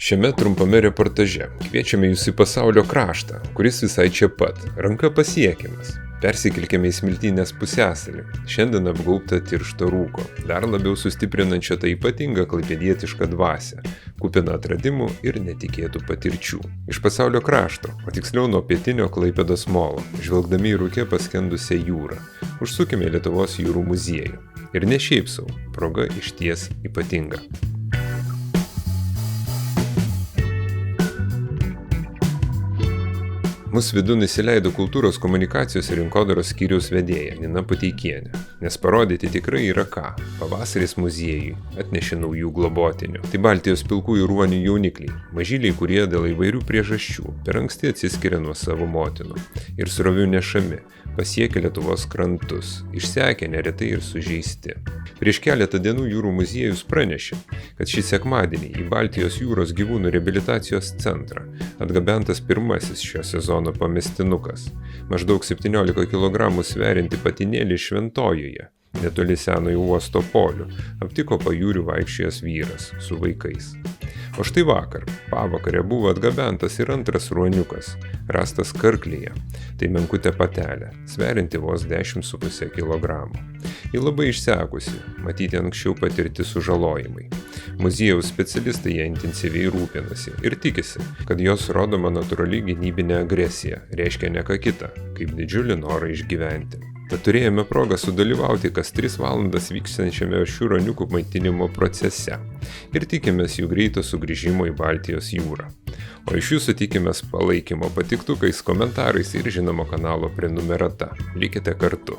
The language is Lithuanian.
Šiame trumpame reportaže kviečiame jūs į pasaulio kraštą, kuris visai čia pat, ranka pasiekiamas. Persikelkime į Smiltynės pusiasalį, šiandien apgaubtą tiršto rūko, dar labiau sustiprinančią tą ypatingą klaipėdietišką dvasią, kupiną atradimų ir netikėtų patirčių. Iš pasaulio krašto, o tiksliau nuo pietinio Klaipėdos molo, žvelgdami į rūke paskendusią jūrą, užsukime Lietuvos jūrų muziejų. Ir ne šiaip sau, proga išties ypatinga. Mūsų vidun įsileido kultūros komunikacijos ir rinkodaros skyriaus vedėja Nina Puteikienė, nes parodyti tikrai yra ką. Pavasaris muziejui atnešė naujų globotinių. Tai Baltijos pilkųjų ruonių jaunikliai, mažyliai, kurie dėl įvairių priežasčių per anksti atsiskiria nuo savo motinų ir srovių nešami, pasiekia Lietuvos krantus, išsekę neretai ir sužeisti. Prieš keletą dienų jūrų muziejus pranešė, kad šį sekmadienį į Baltijos jūros gyvūnų reabilitacijos centrą atgabentas pirmasis šio sezono pamestinukas, maždaug 17 kg sverianti patinėlį Šventojoje, netoli senojo uosto polių, aptiko pajūrių vaikščiojęs vyras su vaikais. O štai pavakarę buvo atgabentas ir antras ruoniukas, rastas Karklėje, tai menkutė patelė, sverianti vos 10,5 kg. Ji labai išsekusi, matyti anksčiau patirti sužalojimai. Muziejaus specialistai ją intensyviai rūpinasi ir tikisi, kad jos rodoma natūrali gynybinė agresija reiškia ne ką kitą, kaip didžiulį norą išgyventi. Tad turėjome progą sudalyvauti kas 3 valandas vykstančiame šių ruoniukų maitinimo procese ir tikimės jų greito sugrįžimo į Baltijos jūrą. O iš jūsų tikimės palaikymo patiktukais, komentarais ir žinoma kanalo prenumerata. Likite kartu.